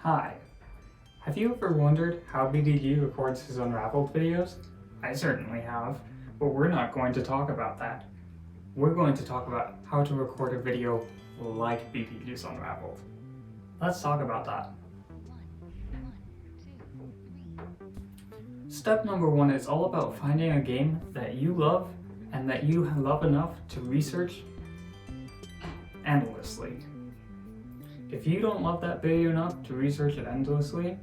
Hi. Have you ever wondered how BDG records his Unraveled videos? I certainly have, but we're not going to talk about that. We're going to talk about how to record a video like BDG's Unraveled. Let's talk about that. Step number 1 is all about finding a game that you love and that you love enough to research endlessly. If you don't love that video enough to research it endlessly,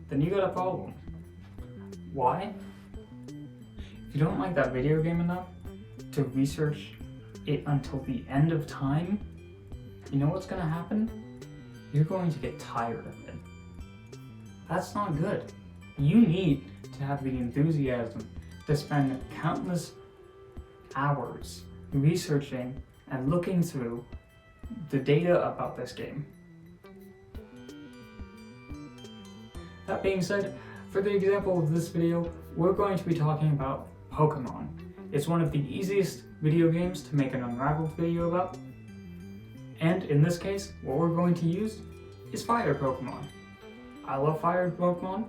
then you got a problem. Why? If you don't like that video game enough to research it until the end of time, you know what's going to happen? You're going to get tired of it. That's not good. You need to have the enthusiasm to spend countless hours researching and looking through the data about this game. That being said, for the example of this video, we're going to be talking about Pokemon. It's one of the easiest video games to make an Unraveled video about. And in this case, what we're going to use is Fire Pokemon. I love Fire Pokemon.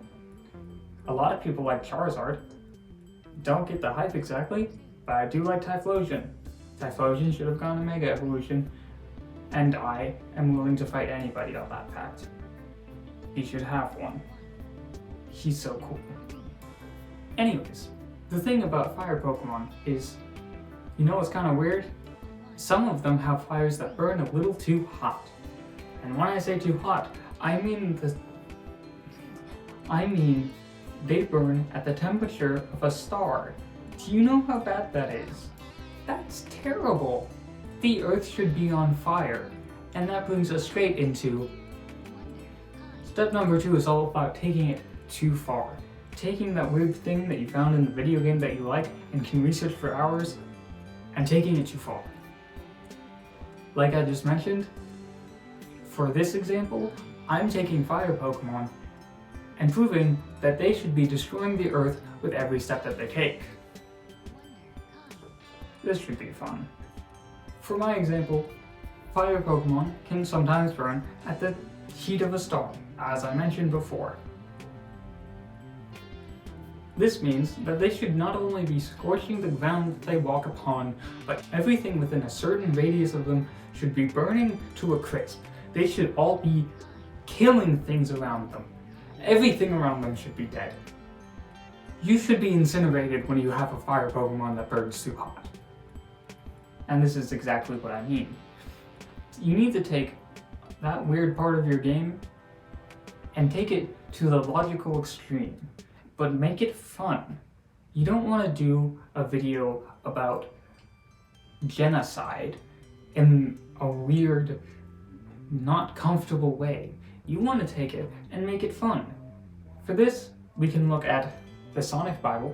A lot of people like Charizard. Don't get the hype exactly, but I do like Typhlosion. Typhlosion should have gone to Mega Evolution, and I am willing to fight anybody on that pact. He should have one. He's so cool. Anyways, the thing about Fire Pokemon is, you know what's kind of weird? Some of them have fires that burn a little too hot. And when I say too hot, I mean they burn at the temperature of a star. Do you know how bad that is? That's terrible. The Earth should be on fire. And that brings us straight into step number 2 is all about taking it too far. Taking that weird thing that you found in the video game that you like and can research for hours, and taking it too far. Like I just mentioned, for this example, I'm taking Fire Pokemon and proving that they should be destroying the Earth with every step that they take. This should be fun. For my example, Fire Pokemon can sometimes burn at the heat of a star, as I mentioned before. This means that they should not only be scorching the ground that they walk upon, but everything within a certain radius of them should be burning to a crisp. They should all be killing things around them. Everything around them should be dead. You should be incinerated when you have a Fire Pokemon that burns too hot. And this is exactly what I mean. You need to take that weird part of your game and take it to the logical extreme, but make it fun. You don't want to do a video about genocide in a weird, not comfortable way. You want to take it and make it fun. For this, we can look at the Sonic Bible.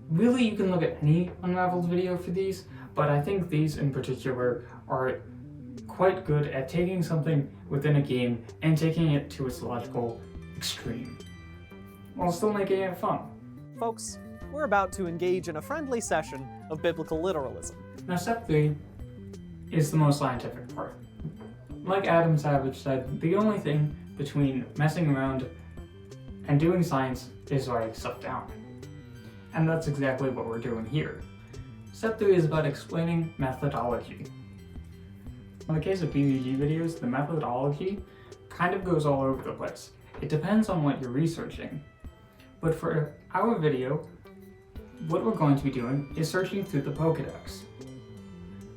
Really, you can look at any Unraveled video for these, but I think these in particular are quite good at taking something within a game and taking it to its logical extreme, while still making it fun. Folks, we're about to engage in a friendly session of biblical literalism. Now step 3 is the most scientific part. Like Adam Savage said, the only thing between messing around and doing science is writing stuff down. And that's exactly what we're doing here. Step 3 is about explaining methodology. In the case of BDG videos, the methodology kind of goes all over the place. It depends on what you're researching. But for our video, what we're going to be doing is searching through the Pokedex.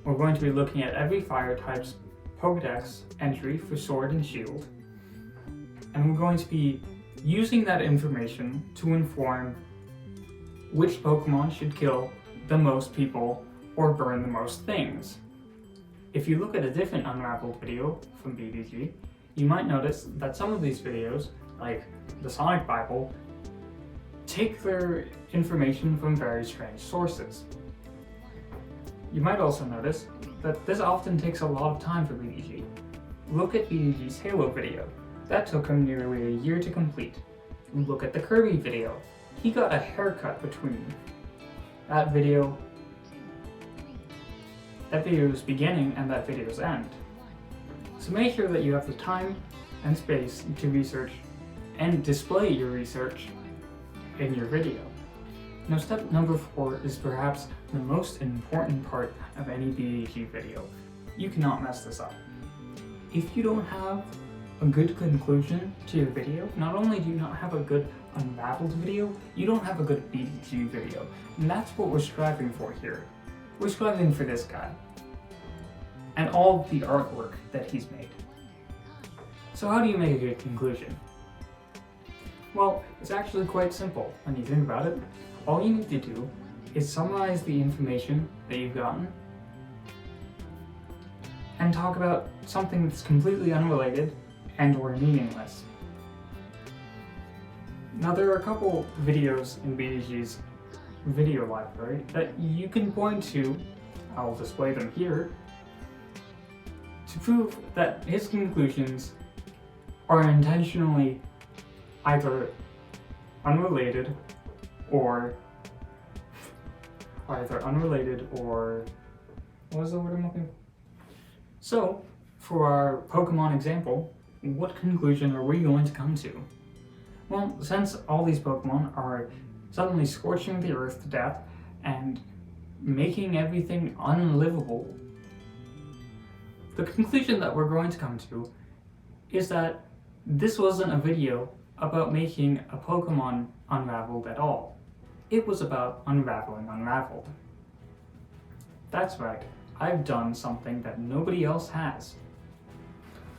We're going to be looking at every fire type's Pokedex entry for Sword and Shield, and we're going to be using that information to inform which Pokemon should kill the most people or burn the most things. If you look at a different Unraveled video from BDG, you might notice that some of these videos, like the Sonic Bible, take their information from very strange sources. You might also notice that this often takes a lot of time for BDG. Look at BDG's Halo video. That took him nearly a year to complete. Look at the Kirby video. He got a haircut between that video's beginning and that video's end. So make sure that you have the time and space to research and display your research in your video. Now, step number 4 is perhaps the most important part of any BDG video. You cannot mess this up. If you don't have a good conclusion to your video, not only do you not have a good Unraveled video, you don't have a good BDG video. And that's what we're striving for here. We're striving for this guy and all the artwork that he's made. So how do you make a good conclusion? Well, it's actually quite simple when you think about it. All you need to do is summarize the information that you've gotten and talk about something that's completely unrelated and or meaningless. Now, there are a couple videos in BDG's video library that you can point to, I'll display them here, to prove that his conclusions are intentionally either unrelated or what was the word I'm looking for? So, for our Pokemon example, what conclusion are we going to come to? Well, since all these Pokemon are suddenly scorching the earth to death and making everything unlivable, the conclusion that we're going to come to is that this wasn't a video about making a Pokemon unraveled at all. It was about unraveling Unraveled. That's right, I've done something that nobody else has.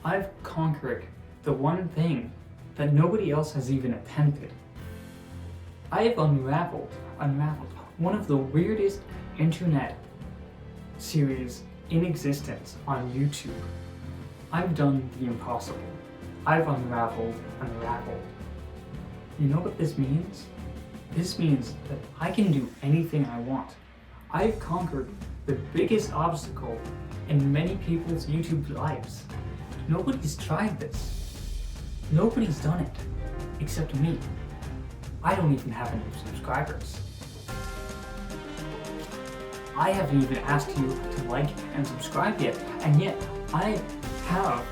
I've conquered the one thing that nobody else has even attempted. I have unraveled one of the weirdest internet series in existence on YouTube. I've done the impossible. I've unraveled Unraveled. You know what this means? This means that I can do anything I want. I've conquered the biggest obstacle in many people's YouTube lives. Nobody's tried this. Nobody's done it, except me. I don't even have any subscribers. I haven't even asked you to like and subscribe yet, and yet I have,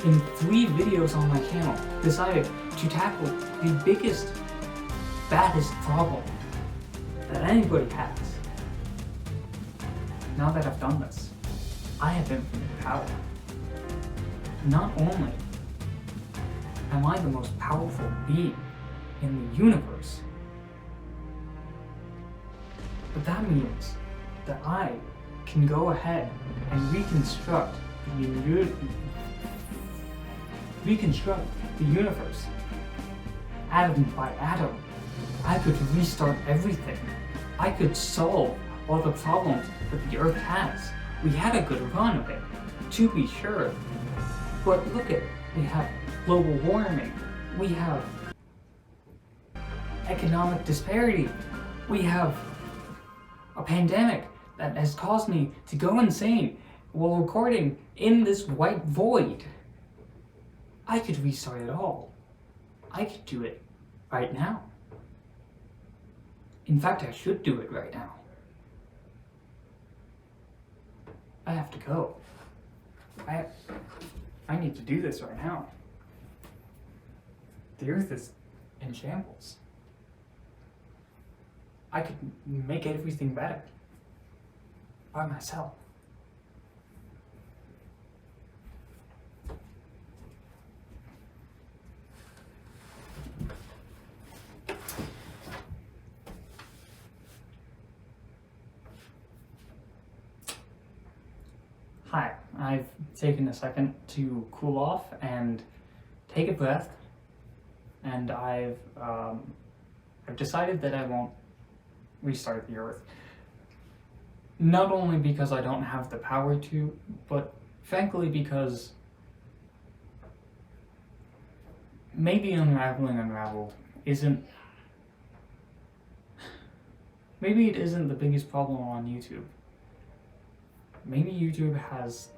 in 3 videos on my channel, decided to tackle the biggest, baddest problem that anybody has. Now that I've done this, I have infinite power. Not only am I the most powerful being in the universe, but that means that I can go ahead and reconstruct the universe atom by atom. I could restart everything. I could solve all the problems that the Earth has. We had a good run of it, to be sure. But look at, we have global warming, we have economic disparity, we have a pandemic that has caused me to go insane while recording in this white void. I could restart it all. I could do it right now. In fact, I should do it right now. I have to go. I need to do this right now. The Earth is in shambles. I could make everything better by myself. Hi, I've taken a second to cool off and take a breath, and I've decided that I won't restart the Earth. Not only because I don't have the power to, but frankly because maybe unraveling Unraveled isn't, maybe it isn't the biggest problem on YouTube. Maybe YouTube has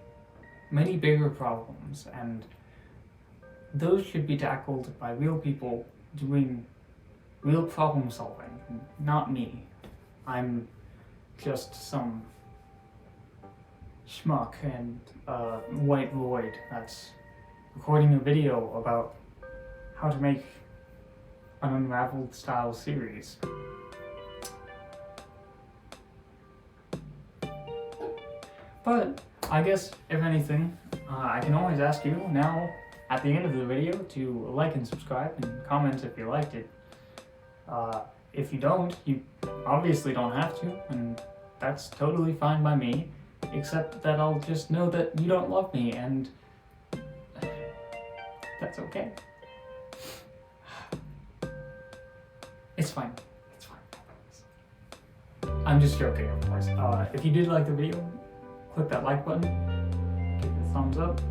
many bigger problems, and those should be tackled by real people doing real problem solving, not me. I'm just some schmuck and white void that's recording a video about how to make an Unraveled-Style series. But I guess, if anything, I can always ask you now at the end of the video to like and subscribe and comment if you liked it. If you don't, you obviously don't have to, and that's totally fine by me, except that I'll just know that you don't love me, and that's okay. It's fine. It's fine. I'm just joking, of course. If you did like the video, click that like button, give it a thumbs up.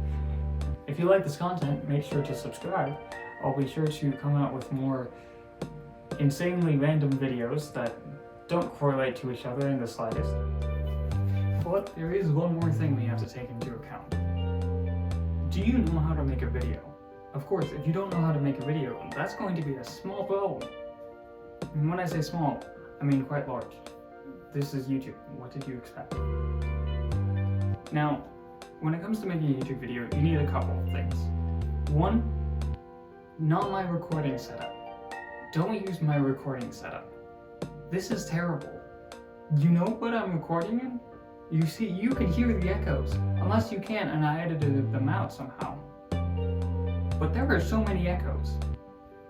If you like this content, make sure to subscribe. I'll be sure to come out with more insanely random videos that don't correlate to each other in the slightest. But there is one more thing we have to take into account. Do you know how to make a video? Of course, if you don't know how to make a video, that's going to be a small problem. And when I say small, I mean quite large. This is YouTube. What did you expect? Now, when it comes to making a YouTube video, you need a couple of things. One, not my recording setup. Don't use my recording setup. This is terrible. You know what I'm recording in? You see, you can hear the echoes. Unless you can't and I edited them out somehow. But there are so many echoes.